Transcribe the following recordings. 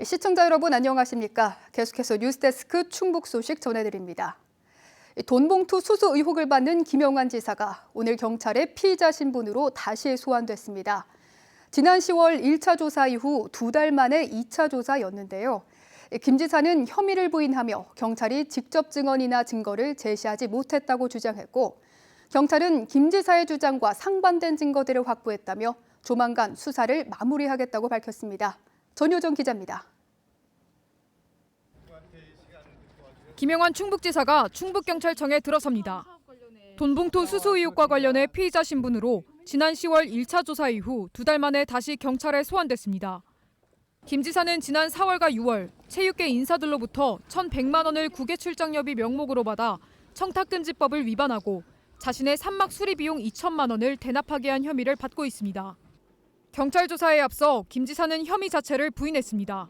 시청자 여러분 안녕하십니까? 계속해서 뉴스데스크 충북 소식 전해드립니다. 돈봉투 수수 의혹을 받는 김영환 지사가 오늘 경찰에 피의자 신분으로 다시 소환됐습니다. 지난 10월 1차 조사 이후 2달 만에 2차 조사였는데요. 김 지사는 혐의를 부인하며 경찰이 직접 증언이나 증거를 제시하지 못했다고 주장했고, 경찰은 김 지사의 주장과 상반된 증거들을 확보했다며 조만간 수사를 마무리하겠다고 밝혔습니다. 전효정 기자입니다. 김영환 충북지사가 충북경찰청에 들어섭니다. 돈봉투 수수 의혹과 관련해 피의자 신분으로 지난 10월 1차 조사 이후 2달 만에 다시 경찰에 소환됐습니다. 김 지사는 지난 4월과 6월 체육계 인사들로부터 1,100만 원을 국외 출장료비 명목으로 받아 청탁금지법을 위반하고 자신의 산막 수리 비용 2천만 원을 대납하게 한 혐의를 받고 있습니다. 경찰 조사에 앞서 김 지사는 혐의 자체를 부인했습니다.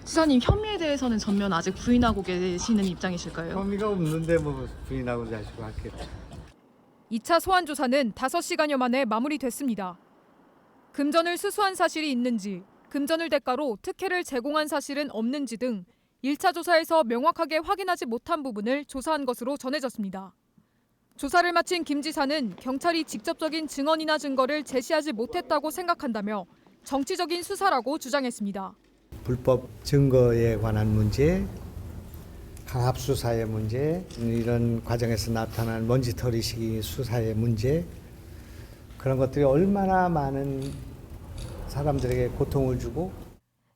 지사님, 혐의에 대해서는 전면 아직 부인하고 계시는 입장이실까요? 혐의가 없는데 뭐 부인하고 자시고 할겠죠. 2차 소환 조사는 5시간여 만에 마무리됐습니다. 금전을 수수한 사실이 있는지, 금전을 대가로 특혜를 제공한 사실은 없는지 등 1차 조사에서 명확하게 확인하지 못한 부분을 조사한 것으로 전해졌습니다. 조사를 마친 김 지사는 경찰이 직접적인 증언이나 증거를 제시하지 못했다고 생각한다며 정치적인 수사라고 주장했습니다. 불법 증거에 관한 문제, 강압 수사의 문제, 이런 과정에서 나타난 먼지털이식 수사의 문제, 그런 것들이 얼마나 많은 사람들에게 고통을 주고.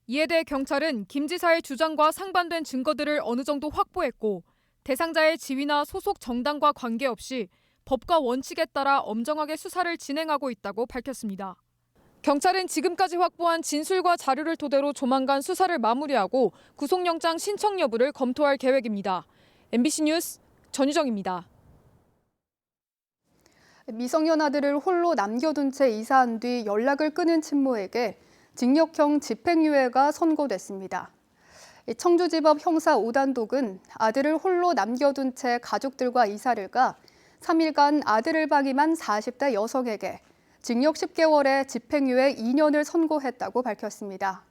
이에 대해 경찰은 김 지사의 주장과 상반된 증거들을 어느 정도 확보했고, 대상자의 지위나 소속 정당과 관계없이 법과 원칙에 따라 엄정하게 수사를 진행하고 있다고 밝혔습니다. 경찰은 지금까지 확보한 진술과 자료를 토대로 조만간 수사를 마무리하고 구속영장 신청 여부를 검토할 계획입니다. MBC 뉴스 전유정입니다. 미성년 아들을 홀로 남겨둔 채 이사한 뒤 연락을 끊은 친모에게 징역형 집행유예가 선고됐습니다. 청주지법 형사 5단독은 아들을 홀로 남겨둔 채 가족들과 이사를 가 3일간 아들을 방임한 40대 여성에게 징역 10개월에 집행유예 2년을 선고했다고 밝혔습니다.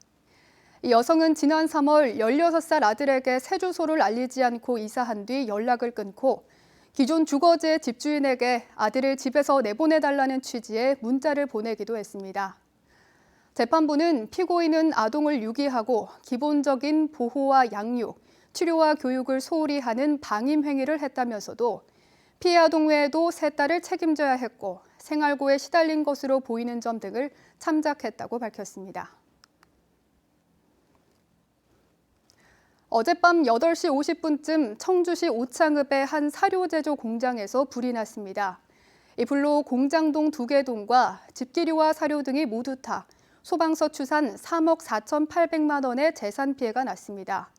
이 여성은 지난 3월 16살 아들에게 새 주소를 알리지 않고 이사한 뒤 연락을 끊고 기존 주거지의 집주인에게 아들을 집에서 내보내달라는 취지의 문자를 보내기도 했습니다. 재판부는 피고인은 아동을 유기하고 기본적인 보호와 양육, 치료와 교육을 소홀히 하는 방임 행위를 했다면서도 피해 아동 외에도 세 딸을 책임져야 했고 생활고에 시달린 것으로 보이는 점 등을 참작했다고 밝혔습니다. 어젯밤 8시 50분쯤 청주시 오창읍의 한 사료 제조 공장에서 불이 났습니다. 이 불로 공장동 2개 동과 집기류와 사료 등이 모두 타 소방서 추산 3억 4,800만 원의 재산 피해가 났습니다.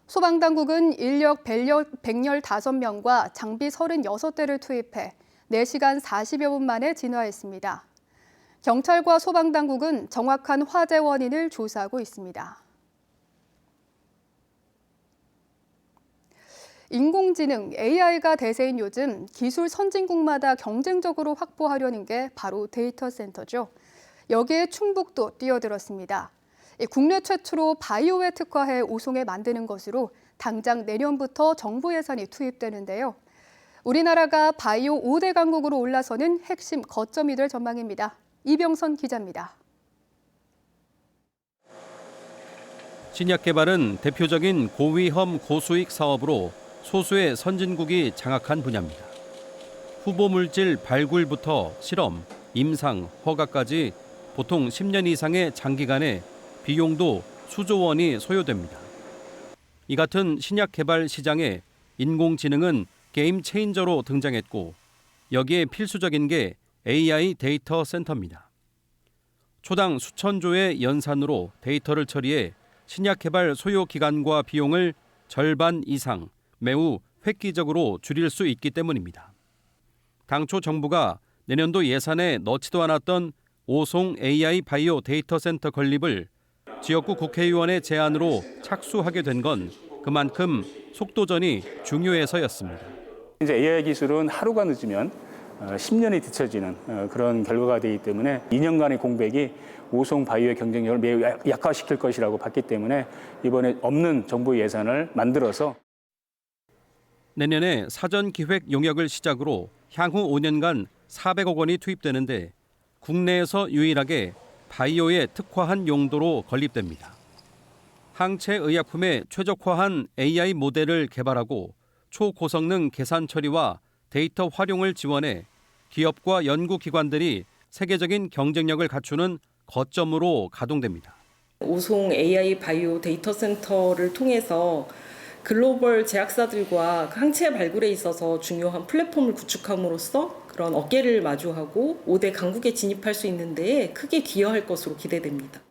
소방당국은 인력 115명과 장비 36대를 투입해 4시간 40여 분 만에 진화했습니다. 경찰과 소방당국은 정확한 화재 원인을 조사하고 있습니다. 인공지능, AI가 대세인 요즘 기술 선진국마다 경쟁적으로 확보하려는 게 바로 데이터 센터죠. 여기에 충북도 뛰어들었습니다. 국내 최초로 바이오에 특화해 오송에 만드는 것으로 당장 내년부터 정부 예산이 투입되는데요. 우리나라가 바이오 5대 강국으로 올라서는 핵심 거점이 될 전망입니다. 이병선 기자입니다. 신약 개발은 대표적인 고위험 고수익 사업으로 소수의 선진국이 장악한 분야입니다. 후보 물질 발굴부터 실험, 임상, 허가까지 보통 10년 이상의 장기간에 비용도 수조 원이 소요됩니다. 이 같은 신약 개발 시장에 인공지능은 게임 체인저로 등장했고 여기에 필수적인 게 AI 데이터 센터입니다. 초당 수천조의 연산으로 데이터를 처리해 신약 개발 소요 기간과 비용을 절반 이상 매우 획기적으로 줄일 수 있기 때문입니다. 당초 정부가 내년도 예산에 넣지도 않았던 오송 AI 바이오 데이터 센터 건립을 지역구 국회의원의 제안으로 착수하게 된 건 그만큼 속도전이 중요해서였습니다. 이제 AI 기술은 하루가 늦으면 10년이 뒤처지는 그런 결과가 되기 때문에 2년간의 공백이 우송 바이오의 경쟁력을 매우 약화시킬 것이라고 봤기 때문에 이번에 없는 정부 예산을 만들어서 내년에 사전 기획 용역을 시작으로 향후 5년간 400억 원이 투입되는데 국내에서 유일하게 바이오에 특화한 용도로 건립됩니다. 항체 의약품에 최적화한 AI 모델을 개발하고 초고성능 계산 처리와 데이터 활용을 지원해 기업과 연구기관들이 세계적인 경쟁력을 갖추는 거점으로 가동됩니다. 우송 AI 바이오 데이터 센터를 통해서 글로벌 제약사들과 항체 발굴에 있어서 중요한 플랫폼을 구축함으로써 그런 어깨를 마주하고 5대 강국에 진입할 수 있는 데에 크게 기여할 것으로 기대됩니다.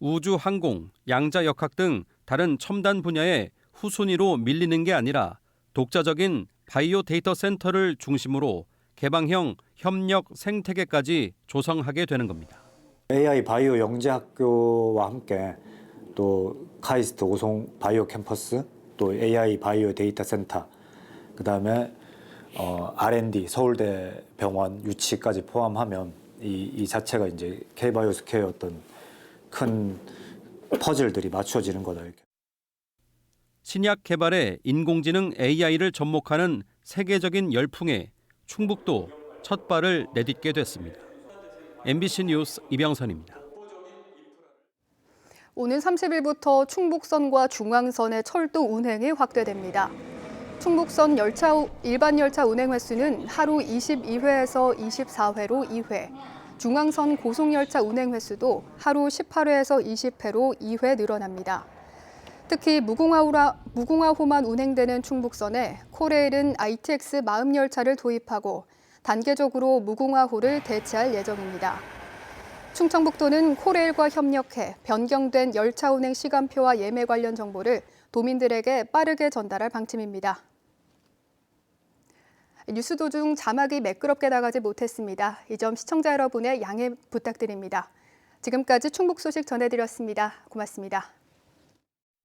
우주 항공, 양자역학 등 다른 첨단 분야의 후순위로 밀리는 게 아니라 독자적인 바이오 데이터 센터를 중심으로 개방형 협력 생태계까지 조성하게 되는 겁니다. AI 바이오 영재학교와 함께 또 카이스트 오송 바이오 캠퍼스, 또 AI 바이오 데이터 센터, 그다음에 R&D 서울대 병원 유치까지 포함하면 이 자체가 이제 K-바이오 스퀘어의 어떤 큰 퍼즐들이 맞춰지는 거다 이렇게. 신약 개발에 인공지능 AI를 접목하는 세계적인 열풍에 충북도 첫 발을 내딛게 됐습니다. MBC 뉴스 이병선입니다. 오는 30일부터 충북선과 중앙선의 철도 운행이 확대됩니다. 충북선 일반 열차 운행 횟수는 하루 22회에서 24회로 2회, 중앙선 고속열차 운행 횟수도 하루 18회에서 20회로 2회 늘어납니다. 특히 무궁화호만 운행되는 충북선에 코레일은 ITX 마음열차를 도입하고 단계적으로 무궁화호를 대체할 예정입니다. 충청북도는 코레일과 협력해 변경된 열차 운행 시간표와 예매 관련 정보를 도민들에게 빠르게 전달할 방침입니다. 뉴스 도중 자막이 매끄럽게 나가지 못했습니다. 이 점 시청자 여러분의 양해 부탁드립니다. 지금까지 충북 소식 전해드렸습니다. 고맙습니다.